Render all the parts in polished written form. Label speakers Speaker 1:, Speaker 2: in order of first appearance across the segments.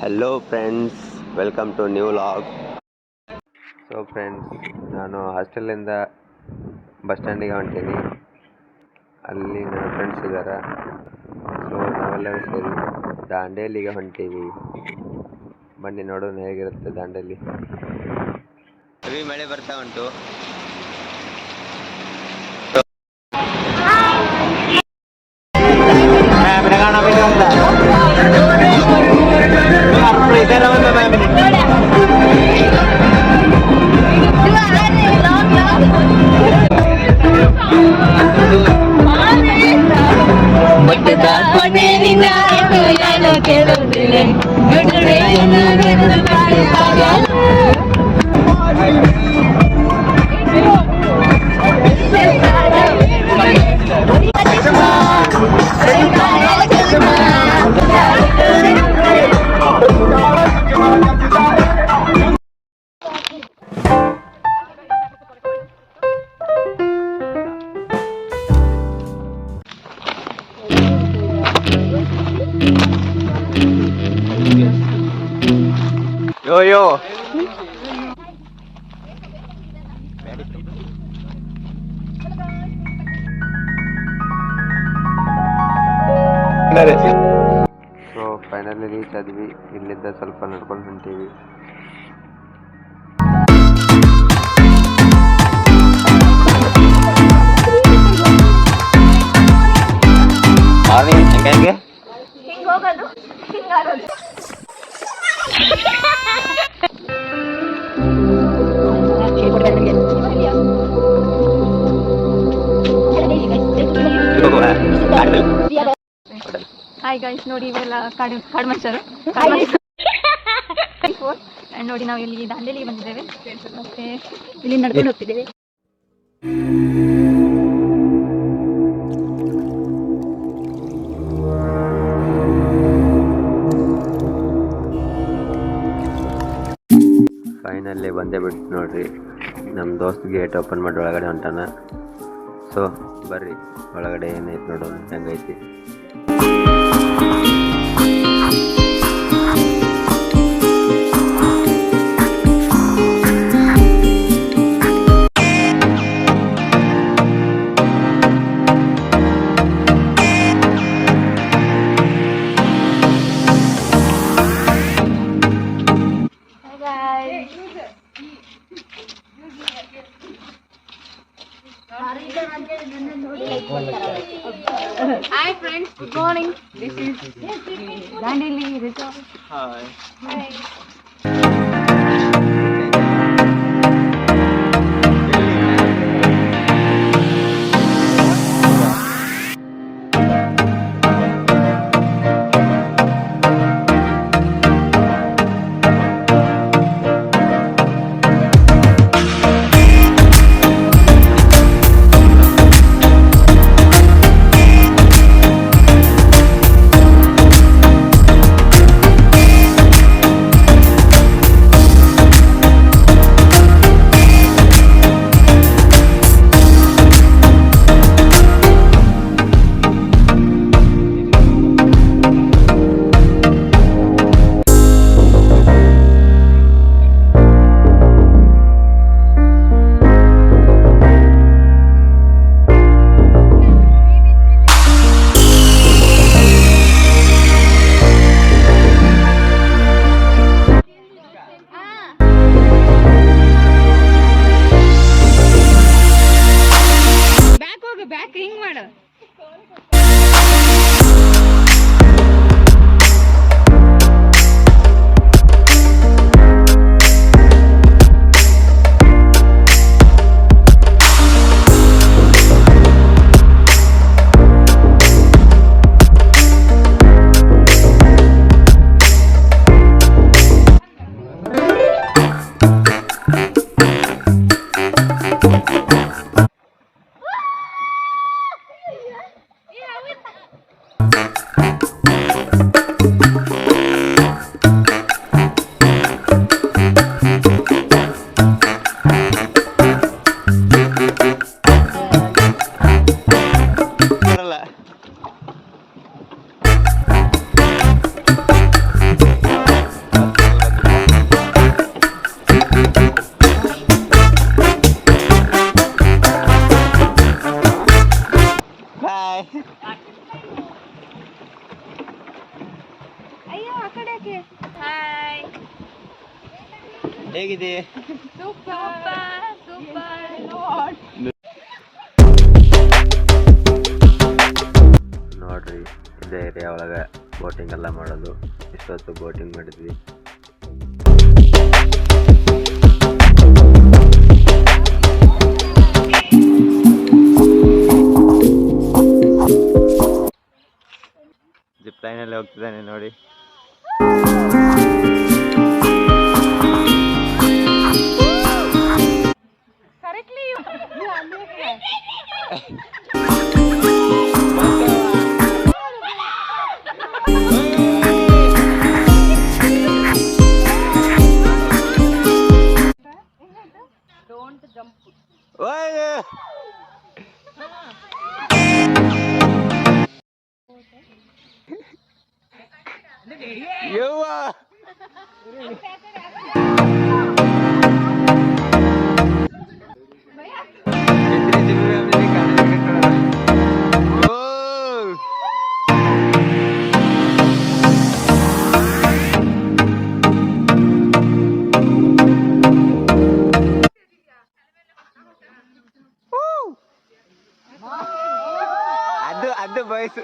Speaker 1: Hello friends, welcome to new log. So friends, ನಾನು ಹಾಸ್ಟೆಲಿಂದ bus ಸ್ಟ್ಯಾಂಡಿಗೆ ಹೊಂಟೀನಿ. ಅಲ್ಲಿ ನನ್ನ ಫ್ರೆಂಡ್ಸ್ ಇದ್ದಾರೆ. ಸೊ ನಾವೆಲ್ಲರೂ ಸೇರಿ ದಾಂಡೇಲಿಗೆ ಹೊಂಟೀವಿ. ಬನ್ನಿ ನೋಡೋಣ ಹೇಗಿರುತ್ತೆ ದಾಂಡೇಲಿ. ಮಳೆ ಬರ್ತಾ ಉಂಟು. Yo. ಸೊ ಫೈನಲಿ ರೀಚ್ ಆದ್ವಿ. ಇಲ್ಲಿಂದ ಸ್ವಲ್ಪ ನಡ್ಕೊಂಡು ಹೊಂಟೀವಿ. ಹೆಂಗೆ ಹಿಂಗೆ ಹೋಗೋದು ಹಿಂಗಾರೋದು.
Speaker 2: ಹಾಯ್ ಗೈಸ್, ನೋಡಿ ಇವೆಲ್ಲ ಕಾಡು ಮನುಷ್ಯರು. ನೋಡಿ ನಾವು ಇಲ್ಲಿ ದಾಂಡೇಲಿಗೆ ಬಂದಿದ್ದೇವೆ. ಮತ್ತೆ ಇಲ್ಲಿ ನಡ್ಕೊಂಡು ಹೋಗ್ತಿದ್ದೇವೆ.
Speaker 1: ಫೈನಲ್ಲೇ ಬಂದೇ ಬಿಟ್ಟು ನೋಡ್ರಿ. ನಮ್ಮ ದೋಸ್ತ್ ಗೇಟ್ ಓಪನ್ ಮಾಡಿ ಒಳಗಡೆ ಹೊಂಟಾನ. ಸೊ ಬರ್ರಿ ಒಳಗಡೆ ಏನೈತೆ ನೋಡೋಣ ಹೆಂಗೈತಿ.
Speaker 2: Hi friends, good morning. This is Dandeli Resort.
Speaker 1: Hi. ಹೇಗಿದೆ? ನೋಡ್ರಿ, ಇದೇ ಏರಿಯಾ ಒಳಗೆ ಬೋಟಿಂಗ್ ಎಲ್ಲ ಮಾಡೋದು. ಇಷ್ಟೊತ್ತು ಬೋಟಿಂಗ್ ಮಾಡಿದ್ವಿ. ಜಿಪ್ಲೈನಲ್ಲಿ ಹೋಗ್ತಿದ್ದಾನೆ ನೋಡಿ. ಅದು ಬಯಸು.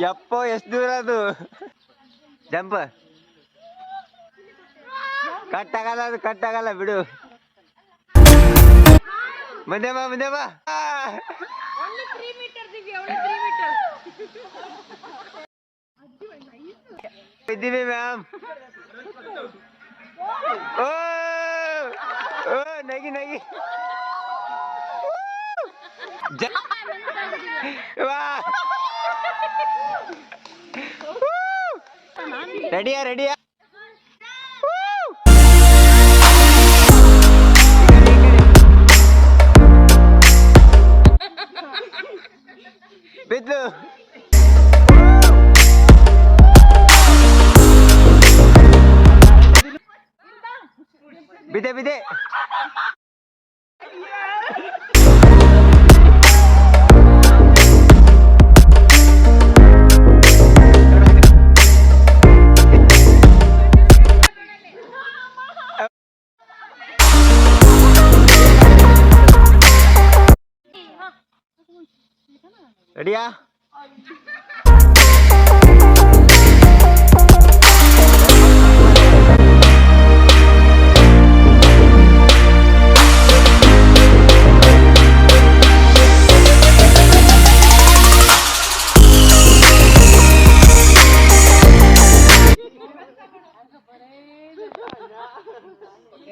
Speaker 1: ಯಪ್ಪೋ, ಎಷ್ಟು ದೂರ ಅದು? ಜಂಪ್ ಕಟ್ಟಾಗಲ್ಲ, ಅದು ಕಟ್ಟಾಗಲ್ಲ ಬಿಡು. ಮುಂದೆ ಬಾ, ಮುಂದೆ ಬಾ. ಇದ್ದೀವಿ ma'am. O O, ನಗಿ ನಗಿ. ರೆಡಿಯಾ ರೆಡಿಯಾ? ಬಿದ್ಲು. ಬಿದೆ ಬಿದೆ. ರೆಡಿಯಾ?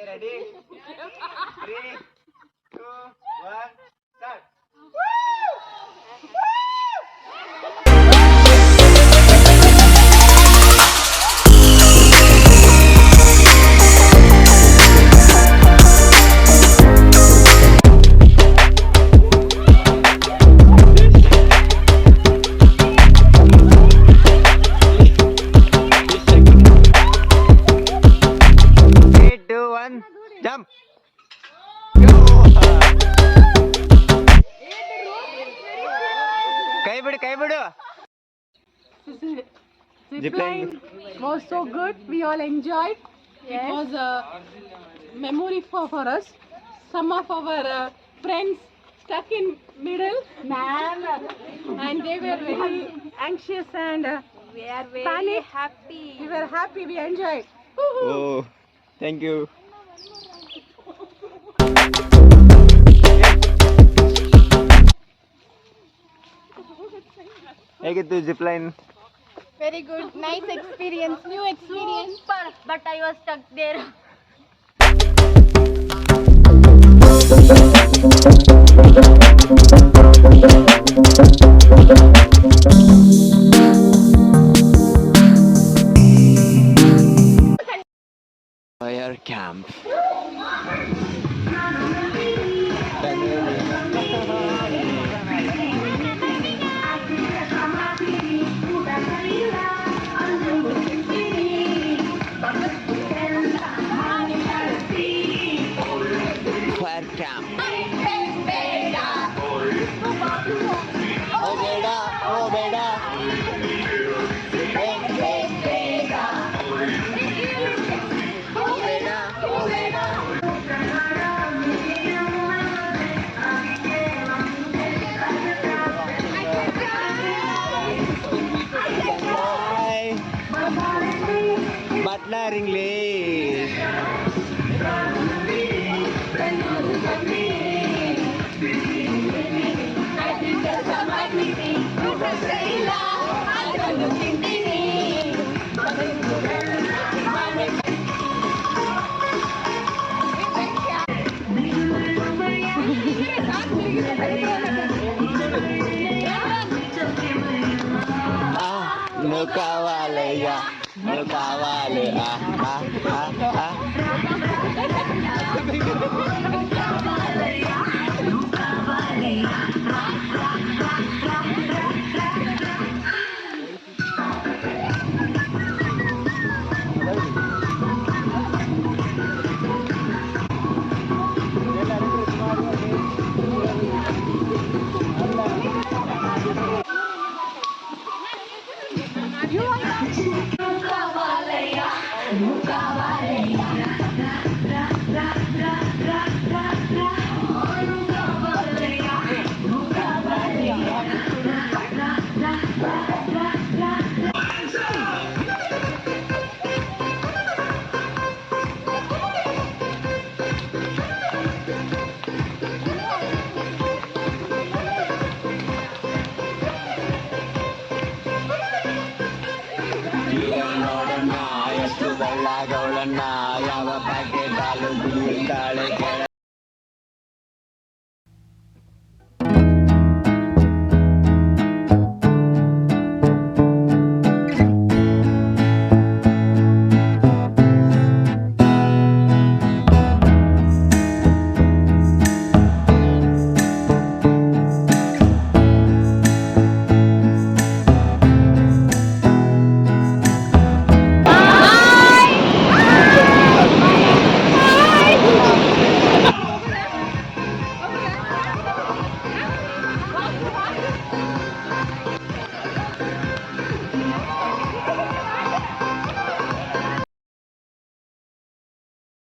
Speaker 1: Ready? 3, 2, 1, start. Jump! Go! Kai bidu.
Speaker 3: Zipline was so good. We all enjoyed. Yes. It was a memory for us. Some of our friends stuck in middle, and they were very anxious and
Speaker 2: we are very happy.
Speaker 3: We were happy. We enjoyed.
Speaker 1: Oh, thank you. ಹೇಗಿತ್ತು zipline?
Speaker 2: Very good, nice experience, new experience. Super, but I was stuck there.
Speaker 1: Fire camp. ಕಾವಾಲೆ ನೋಡಣ್ಣ ಎಷ್ಟು ಬೆಳ್ಳಗವಳಣ್ಣ ಯಾವ packet ಹಾಲು ಕುಡಿಯುತ್ತಾಳೆ ಕೆಳ